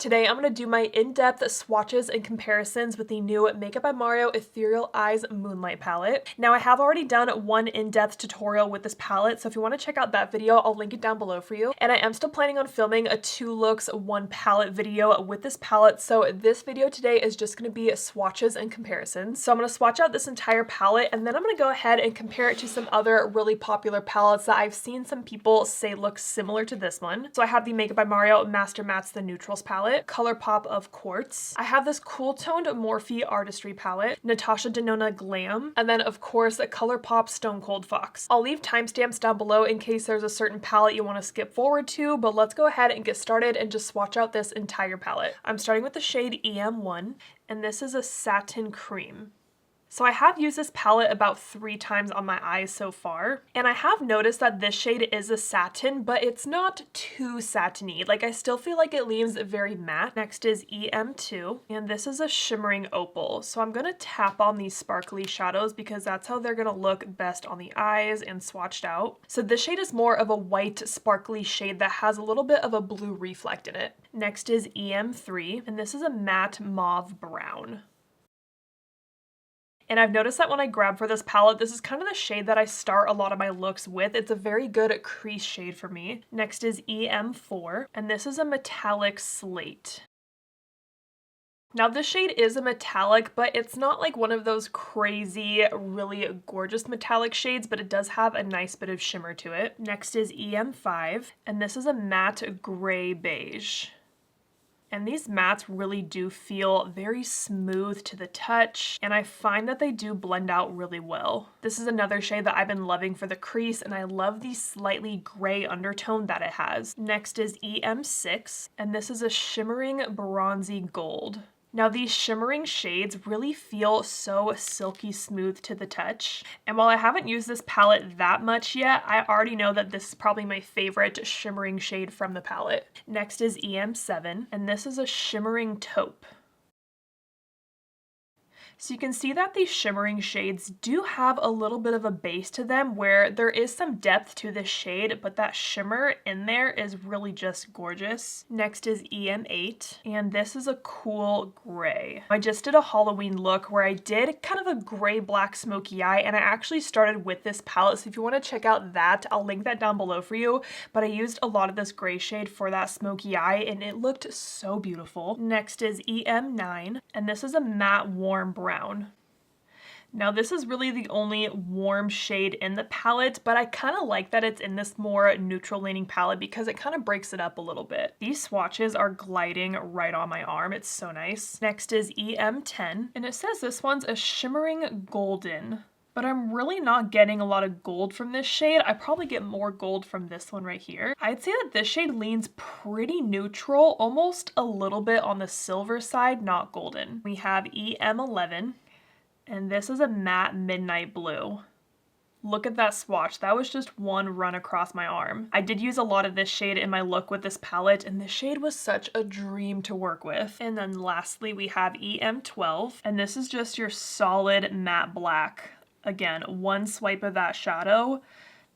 Today I'm going to do my in-depth swatches and comparisons with the new Makeup by Mario Ethereal Eyes Moonlight palette. Now I have already done one in-depth tutorial with this palette, so if you want to check out that video, I'll link it down below for you. And I am still planning on filming a 2 looks 1 palette video with this palette, so this video today is just going to be swatches and comparisons. So I'm going to swatch out this entire palette, and then I'm going to go ahead and compare it to some other really popular palettes that I've seen some people say look similar to this one. So I have the Makeup by Mario Master Mattes The Neutrals palette, Colourpop of Quartz. I have this cool toned Morphe Artistry palette, Natasha Denona Glam, and then of course a Colourpop Stone Cold Fox. I'll leave timestamps down below in case there's a certain palette you want to skip forward to, but let's go ahead and get started and just swatch out this entire palette. I'm starting with the shade EM1, and this is a satin cream. So I have used this palette about 3 times on my eyes so far, and I have noticed that this shade is a satin, but it's not too satiny. Like, I still feel like it leaves very matte. Next is EM2, and this is a shimmering opal. So I'm gonna tap on these sparkly shadows because that's how they're gonna look best on the eyes and swatched out. So this shade is more of a white sparkly shade that has a little bit of a blue reflect in it. Next is EM3, and this is a matte mauve brown. And I've noticed that when I grab for this palette, this is kind of the shade that I start a lot of my looks with. It's a very good crease shade for me. Next is EM4, and this is a metallic slate. Now this shade is a metallic, but it's not like one of those crazy, really gorgeous metallic shades, but it does have a nice bit of shimmer to it. Next is EM5, and this is a matte gray beige. And these mattes really do feel very smooth to the touch, and I find that they do blend out really well. This is another shade that I've been loving for the crease, and I love the slightly gray undertone that it has. Next is EM6, and this is a shimmering bronzy gold. Now these shimmering shades really feel so silky smooth to the touch, and while I haven't used this palette that much yet, I already know that this is probably my favorite shimmering shade from the palette. Next is EM7, and this is a shimmering taupe. So you can see that these shimmering shades do have a little bit of a base to them where there is some depth to this shade, but that shimmer in there is really just gorgeous. Next is EM8, and this is a cool gray. I just did a Halloween look where I did kind of a gray black smoky eye, and I actually started with this palette, so if you want to check out that, I'll link that down below for you, but I used a lot of this gray shade for that smoky eye, and it looked so beautiful. Next is EM9, and this is a matte warm brown. Now this is really the only warm shade in the palette, but I kind of like that it's in this more neutral leaning palette because it kind of breaks it up a little bit. These swatches are gliding right on my arm. It's so nice. Next is EM10, and it says this one's a shimmering golden, but I'm really not getting a lot of gold from this shade. I probably get more gold from this one right here. I'd say that this shade leans pretty neutral, almost a little bit on the silver side, not golden. We have EM11, and this is a matte midnight blue. Look at that swatch. That was just one run across my arm. I did use a lot of this shade in my look with this palette, and this shade was such a dream to work with. And then lastly, we have EM12, and this is just your solid matte black. Again, one swipe of that shadow.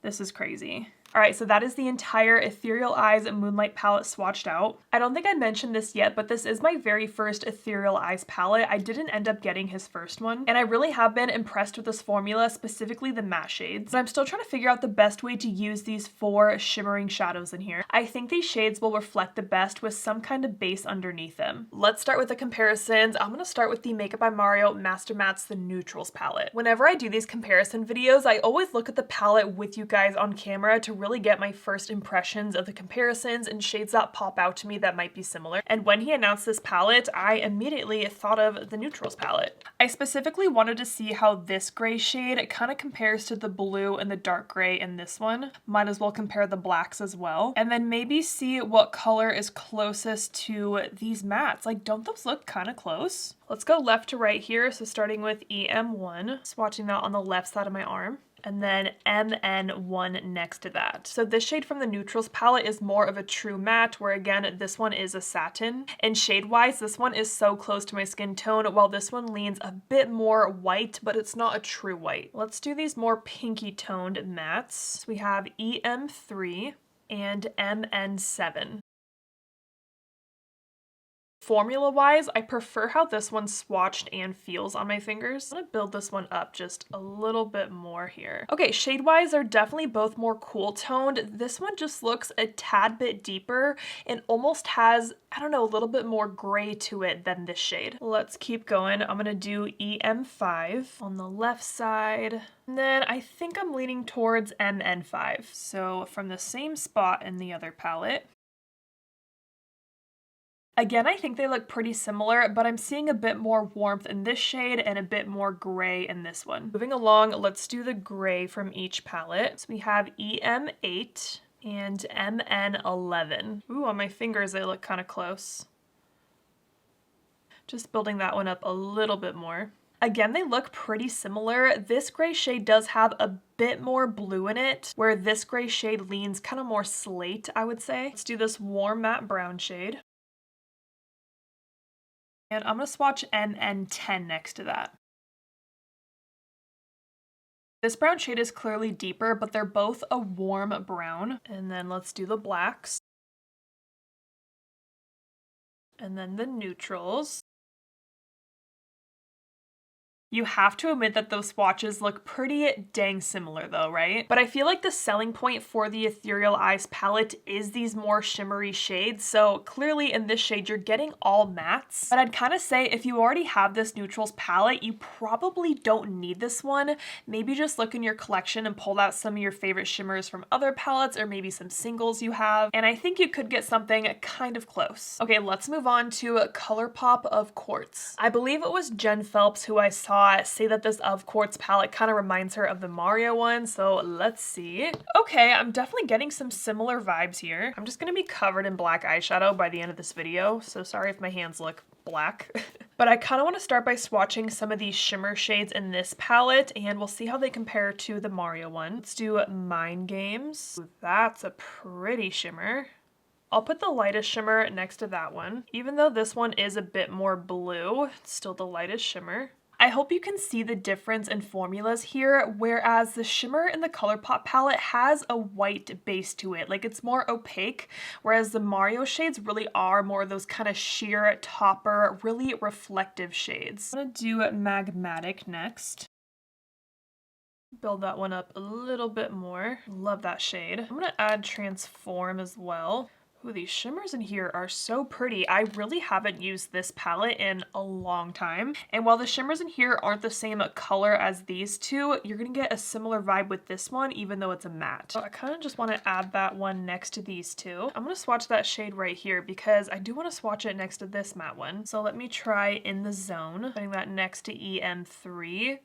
This is crazy. All right, so that is the entire Ethereal Eyes Moonlight palette swatched out. I don't think I mentioned this yet, but this is my very first Ethereal Eyes palette. I didn't end up getting his first one, and I really have been impressed with this formula, specifically the matte shades. But I'm still trying to figure out the best way to use these 4 shimmering shadows in here. I think these shades will reflect the best with some kind of base underneath them. Let's start with the comparisons. I'm gonna start with the Makeup by Mario Master Mattes The Neutrals palette. Whenever I do these comparison videos, I always look at the palette with you guys on camera to really get my first impressions of the comparisons and shades that pop out to me that might be similar. And when he announced this palette, I immediately thought of the Neutrals palette. I specifically wanted to see how this gray shade kind of compares to the blue and the dark gray in this one. Might as well compare the blacks as well. And then maybe see what color is closest to these mattes. Like, don't those look kind of close? Let's go left to right here. So starting with EM1, swatching that on the left side of my arm, and then MN1 next to that. So this shade from the Neutrals palette is more of a true matte, where again, this one is a satin. And shade-wise, this one is so close to my skin tone, while this one leans a bit more white, but it's not a true white. Let's do these more pinky toned mattes. So we have EM3 and MN7. Formula-wise, I prefer how this one swatched and feels on my fingers. I'm gonna build this one up just a little bit more here. Okay, shade-wise, they're definitely both more cool toned. This one just looks a tad bit deeper and almost has, I don't know, a little bit more gray to it than this shade. Let's keep going. I'm gonna do EM5 on the left side. And then I think I'm leaning towards MN5. So from the same spot in the other palette. Again, I think they look pretty similar, but I'm seeing a bit more warmth in this shade and a bit more gray in this one. Moving along, let's do the gray from each palette. So we have EM8 and MN11. Ooh, on my fingers, they look kind of close. Just building that one up a little bit more. Again, they look pretty similar. This gray shade does have a bit more blue in it, where this gray shade leans kind of more slate, I would say. Let's do this warm matte brown shade. And I'm going to swatch MN10 next to that. This brown shade is clearly deeper, but they're both a warm brown. And then let's do the blacks. And then the neutrals. You have to admit that those swatches look pretty dang similar though, right? But I feel like the selling point for the Ethereal Eyes palette is these more shimmery shades. So clearly in this shade, you're getting all mattes. But I'd kind of say if you already have this neutrals palette, you probably don't need this one. Maybe just look in your collection and pull out some of your favorite shimmers from other palettes or maybe some singles you have. And I think you could get something kind of close. Okay, let's move on to Colourpop of Quartz. I believe it was Jen Phelps who I saw say that this Of Quartz palette kind of reminds her of the Mario one, so let's see. Okay, I'm definitely getting some similar vibes here. I'm just gonna be covered in black eyeshadow by the end of this video, so sorry if my hands look black. But I kind of want to start by swatching some of these shimmer shades in this palette, and we'll see how they compare to the Mario one. Let's do Mind Games. Ooh, that's a pretty shimmer. I'll put the lightest shimmer next to that one. Even though this one is a bit more blue, it's still the lightest shimmer. I hope you can see the difference in formulas here, whereas the shimmer in the Colourpop palette has a white base to it, like it's more opaque, whereas the Mario shades really are more of those kind of sheer topper, really reflective shades. I'm gonna do Magmatic next. Build that one up a little bit more. Love that shade. I'm gonna add Transform as well. Ooh, these shimmers in here are so pretty. I really haven't used this palette in a long time. And while the shimmers in here aren't the same color as these two, you're gonna get a similar vibe with this one, even though it's a matte. So I kind of just want to add that one next to these two. I'm gonna swatch that shade right here because I do want to swatch it next to this matte one. So let me try In the Zone, putting that next to EM3.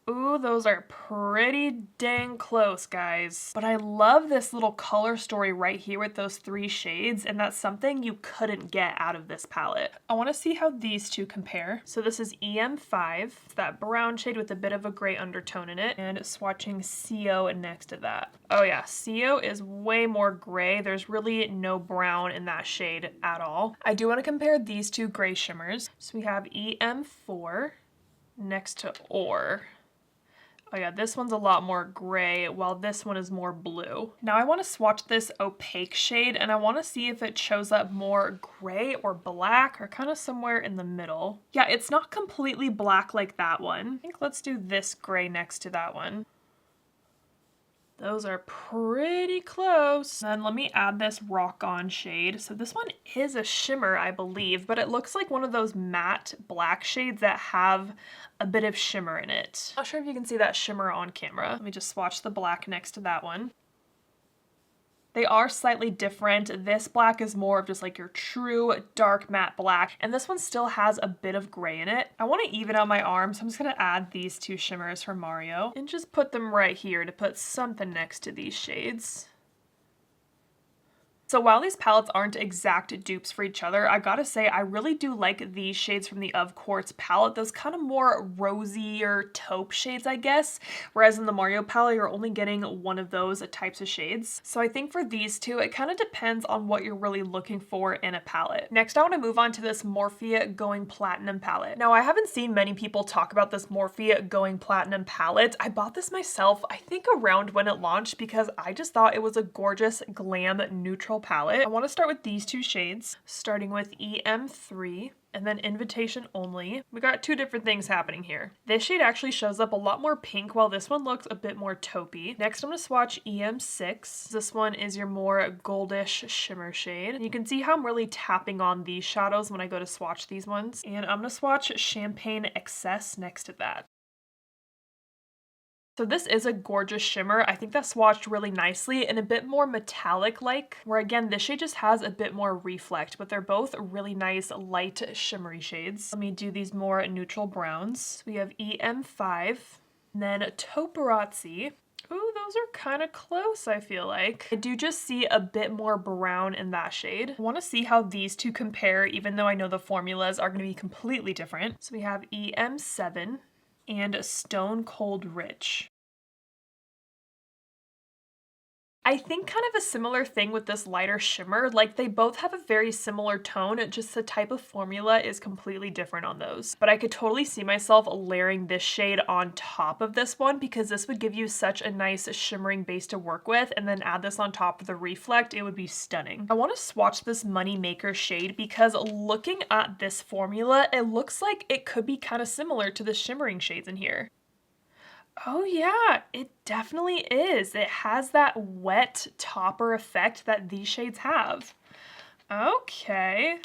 Ooh, those are pretty dang close, guys. But I love this little color story right here with those three shades, and that's something you couldn't get out of this palette. I want to see how these two compare. So this is EM5, it's that brown shade with a bit of a gray undertone in it, and swatching CO next to that. Oh yeah, CO is way more gray. There's really no brown in that shade at all. I do want to compare these two gray shimmers. So we have EM4 next to OR. Oh yeah, this one's a lot more gray, while this one is more blue. Now I want to swatch this opaque shade, and I want to see if it shows up more gray or black, or kind of somewhere in the middle. Yeah, it's not completely black like that one. I think let's do this gray next to that one. Those are pretty close. Then let me add this Rock On shade. So this one is a shimmer, I believe, but it looks like one of those matte black shades that have a bit of shimmer in it. Not sure if you can see that shimmer on camera. Let me just swatch the black next to that one. They are slightly different. This black is more of just like your true dark matte black, and this one still has a bit of gray in it. I want to even out my arm, so I'm just going to add these two shimmers from Mario and just put them right here to put something next to these shades. So while these palettes aren't exact dupes for each other, I gotta say I really do like these shades from the Of Quartz palette, those kind of more rosy or taupe shades, I guess, whereas in the Mario palette you're only getting one of those types of shades. So I think for these two, it kind of depends on what you're really looking for in a palette. Next, I want to move on to this Morphe Going Platinum palette. Now, I haven't seen many people talk about this Morphe Going Platinum palette. I bought this myself, I think around when it launched, because I just thought it was a gorgeous glam neutral palette. I want to start with these two shades, starting with EM3. And then Invitation Only. We got two different things happening here. This shade actually shows up a lot more pink, while this one looks a bit more taupey. Next, I'm going to swatch EM6. This one is your more goldish shimmer shade. And you can see how I'm really tapping on these shadows when I go to swatch these ones. And I'm going to swatch Champagne Excess next to that. So this is a gorgeous shimmer. I think that swatched really nicely and a bit more metallic-like, where again, this shade just has a bit more reflect, but they're both really nice, light, shimmery shades. Let me do these more neutral browns. We have EM5, and then Toparazzi. Ooh, those are kind of close, I feel like. I do just see a bit more brown in that shade. I want to see how these two compare, even though I know the formulas are going to be completely different. So we have EM7 and Stone Cold Rich. I think kind of a similar thing with this lighter shimmer, like they both have a very similar tone, just the type of formula is completely different on those. But I could totally see myself layering this shade on top of this one because this would give you such a nice shimmering base to work with, and then add this on top of the reflect, it would be stunning. I want to swatch this Money Maker shade because looking at this formula, it looks like it could be kind of similar to the shimmering shades in here. Oh yeah, it definitely is. It has that wet topper effect that these shades have. Okay.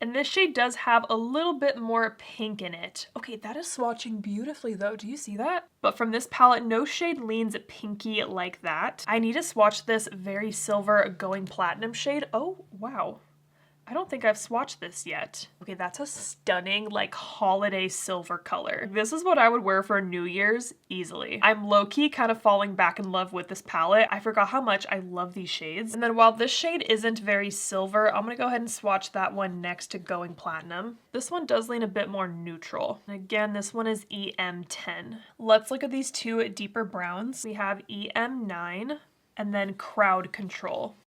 And this shade does have a little bit more pink in it. Okay, that is swatching beautifully though. Do you see that? But from this palette, no shade leans pinky like that. I need to swatch this Very Silver Going Platinum shade. Oh, wow. I don't think I've swatched this yet. Okay, that's a stunning, like, holiday silver color. This is what I would wear for New Year's easily. I'm low-key kind of falling back in love with this palette. I forgot how much I love these shades. And then while this shade isn't very silver, I'm gonna go ahead and swatch that one next to Going Platinum. This one does lean a bit more neutral. And again, this one is EM10. Let's look at these two deeper browns. We have EM9 and then Crowd Control.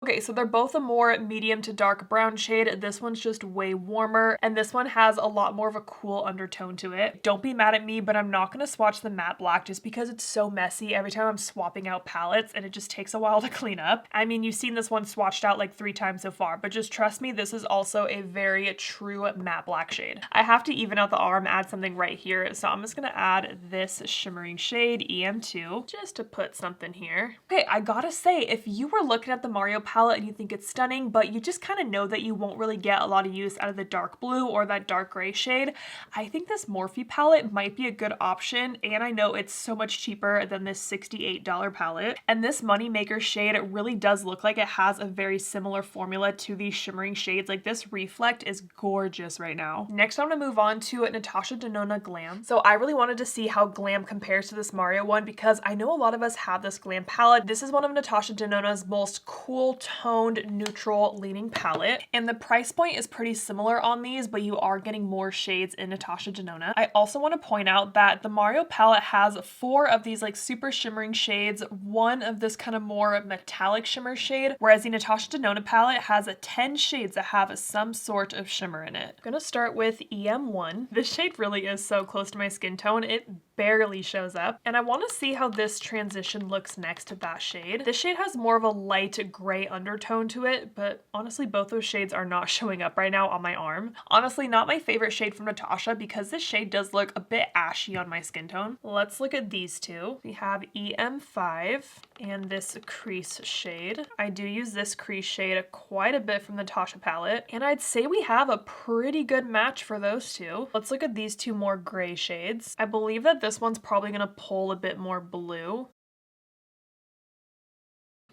Okay, so they're both a more medium to dark brown shade. This one's just way warmer, and this one has a lot more of a cool undertone to it. Don't be mad at me, but I'm not gonna swatch the matte black just because it's so messy every time I'm swapping out palettes, and it just takes a while to clean up. I mean, you've seen this one swatched out like 3 times so far, but just trust me, this is also a very true matte black shade. I have to even out the arm, add something right here, so I'm just gonna add this shimmering shade, EM2, just to put something here. Okay, I gotta say, if you were looking at the Mario palette and you think it's stunning, but you just kind of know that you won't really get a lot of use out of the dark blue or that dark gray shade, I think this Morphe palette might be a good option, and I know it's so much cheaper than this $68 palette. And this Money Maker shade, it really does look like it has a very similar formula to these shimmering shades. Like, this reflect is gorgeous right now. Next, I'm gonna move on to Natasha Denona Glam. So I really wanted to see how Glam compares to this Mario one because I know a lot of us have this Glam palette. This is one of Natasha Denona's most cool toned neutral leaning palette, and the price point is pretty similar on these, but you are getting more shades in Natasha Denona. I also want to point out that the Mario palette has 4 of these like super shimmering shades, 1 of this kind of more metallic shimmer shade, whereas the Natasha Denona palette has 10 shades that have some sort of shimmer in it. I'm gonna start with EM1. This shade really is so close to my skin tone, it barely shows up, and I want to see how this transition looks next to that shade. This shade has more of a light gray undertone to it, but honestly both those shades are not showing up right now on my arm. Honestly, not my favorite shade from Natasha because this shade does look a bit ashy on my skin tone. Let's look at these two. We have EM5 and this crease shade. I do use this crease shade quite a bit from the Natasha palette, and I'd say we have a pretty good match for those two. Let's look at these two more gray shades. I believe that this one's probably gonna pull a bit more blue.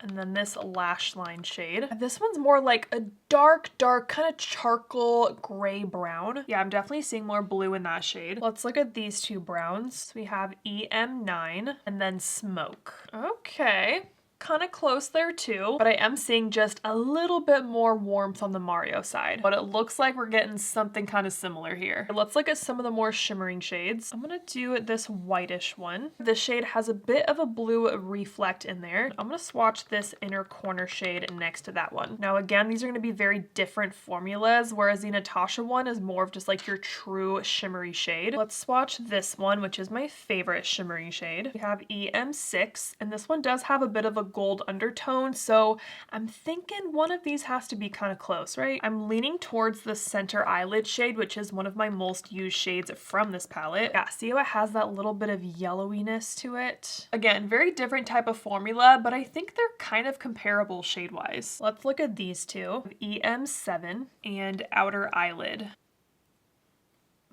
And then this lash line shade. This one's more like a dark kind of charcoal gray brown. Yeah, I'm definitely seeing more blue in that shade. Let's look at these two browns. We have EM9 and then Smoke. Okay. Kind of close there too, but I am seeing just a little bit more warmth on the Mario side, but it looks like we're getting something kind of similar here. Let's look at some of the more shimmering shades. I'm gonna do this whitish one. This shade has a bit of a blue reflect in there. I'm gonna swatch this inner corner shade next to that one. Now again, these are gonna be very different formulas, whereas the Natasha one is more of just like your true shimmery shade. Let's swatch this one, which is my favorite shimmering shade. We have EM6, and this one does have a bit of a gold undertone, so I'm thinking one of these has to be kind of close, right? I'm leaning towards the center eyelid shade, which is one of my most used shades from this palette. Yeah, see how it has that little bit of yellowiness to it? Again, very different type of formula, but I think they're kind of comparable shade-wise. Let's look at these two. EM7 and Outer Eyelid.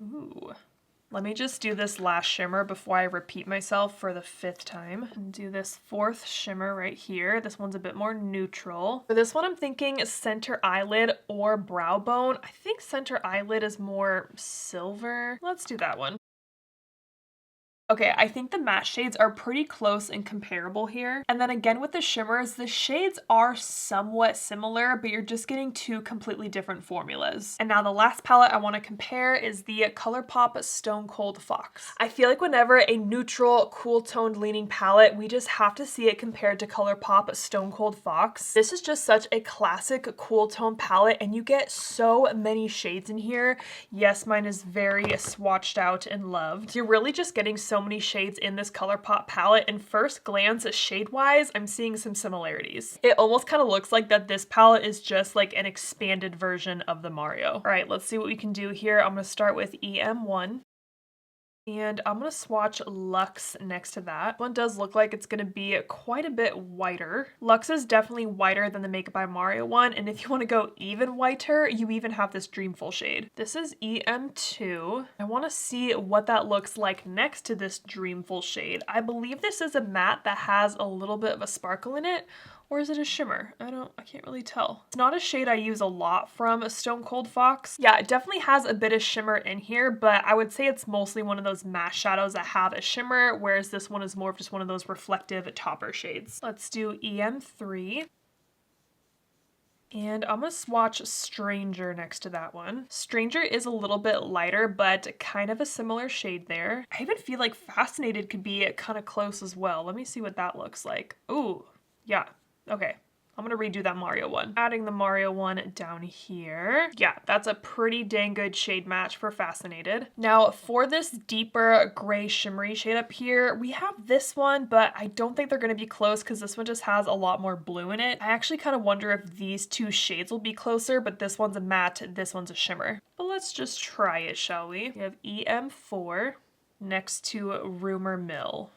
Ooh. Let me just do this last shimmer before I repeat myself for the 5th time. And do this 4th shimmer right here. This one's a bit more neutral. For this one, I'm thinking center eyelid or brow bone. I think center eyelid is more silver. Let's do that one. Okay, I think the matte shades are pretty close and comparable here. And then again with the shimmers, the shades are somewhat similar, but you're just getting 2 completely different formulas. And now the last palette I want to compare is the Colourpop Stone Cold Fox. I feel like whenever a neutral, cool toned leaning palette, we just have to see it compared to Colourpop Stone Cold Fox. This is just such a classic cool tone palette, and you get so many shades in here. Yes, mine is very swatched out and loved. You're really just getting so many shades in this Colourpop palette, and first glance shade wise I'm seeing some similarities. It almost kind of looks like that this palette is just like an expanded version of the Mario. All right, let's see what we can do here. I'm going to start with EM1. And I'm going to swatch Luxe next to that. One does look like it's going to be quite a bit whiter. Luxe is definitely whiter than the Makeup by Mario one, and if you want to go even whiter, you even have this Dreamful shade. This is EM2. I want to see what that looks like next to this Dreamful shade. I believe this is a matte that has a little bit of a sparkle in it. Or is it a shimmer? I can't really tell. It's not a shade I use a lot from Stone Cold Fox. Yeah, it definitely has a bit of shimmer in here, but I would say it's mostly one of those matte shadows that have a shimmer, whereas this one is more of just one of those reflective topper shades. Let's do EM3. And I'm gonna swatch Stranger next to that one. Stranger is a little bit lighter, but kind of a similar shade there. I even feel like Fascinated could be kind of close as well. Let me see what that looks like. Ooh, yeah. Okay, I'm gonna redo that Mario one. Adding the Mario one down here. Yeah, that's a pretty dang good shade match for Fascinated. Now for this deeper gray shimmery shade up here, we have this one, but I don't think they're gonna be close because this one just has a lot more blue in it. I actually kind of wonder if these 2 shades will be closer, but this one's a matte, this one's a shimmer. But let's just try it, shall we? We have EM4 next to Rumor Mill.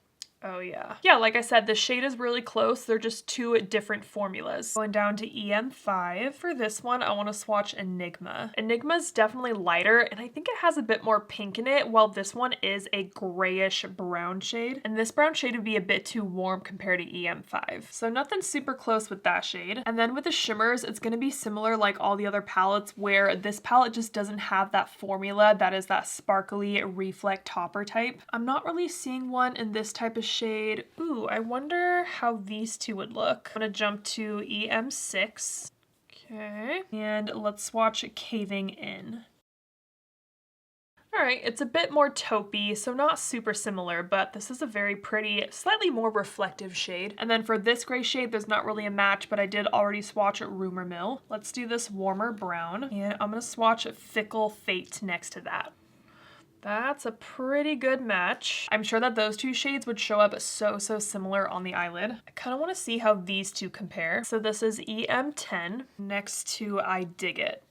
Oh yeah. Yeah, like I said, the shade is really close. They're just 2 different formulas. Going down to EM5. For this one, I want to swatch Enigma. Enigma is definitely lighter, and I think it has a bit more pink in it, while this one is a grayish brown shade. And this brown shade would be a bit too warm compared to EM5. So nothing super close with that shade. And then with the shimmers, it's going to be similar like all the other palettes, where this palette just doesn't have that formula that is that sparkly reflect topper type. I'm not really seeing one in this type of shade. Ooh, I wonder how these 2 would look. I'm gonna jump to EM6. Okay, and let's swatch Caving In. All right, it's a bit more taupey, so not super similar, but this is a very pretty, slightly more reflective shade. And then for this gray shade, there's not really a match, but I did already swatch Rumor Mill. Let's do this Warmer Brown, and I'm gonna swatch Fickle Fate next to that. That's a pretty good match. I'm sure that those 2 shades would show up so similar on the eyelid. I kind of want to see how these 2 compare. So this is EM10 next to I Dig It.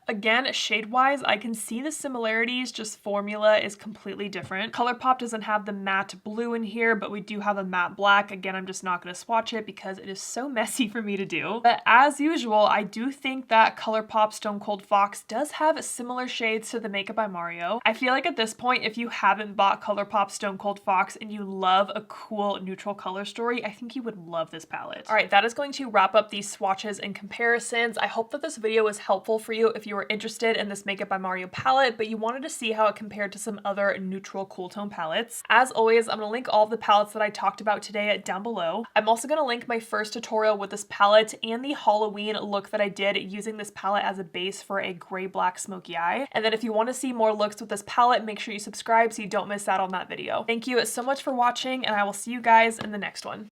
Again, shade-wise, I can see the similarities, just formula is completely different. Colourpop doesn't have the matte blue in here, but we do have a matte black. Again, I'm just not going to swatch it because it is so messy for me to do. But as usual, I do think that Colourpop Stone Cold Fox does have similar shades to the Makeup by Mario. I feel like at this point, if you haven't bought Colourpop Stone Cold Fox and you love a cool neutral color story, I think you would love this palette. All right, that is going to wrap up these swatches and comparisons. I hope that this video was helpful for you if you were interested in this Makeup by Mario palette, but you wanted to see how it compared to some other neutral cool tone palettes. As always, I'm gonna link all of the palettes that I talked about today down below. I'm also gonna link my first tutorial with this palette and the Halloween look that I did using this palette as a base for a gray-black smoky eye. And then if you want to see more looks with this palette, make sure you subscribe so you don't miss out on that video. Thank you so much for watching, and I will see you guys in the next one.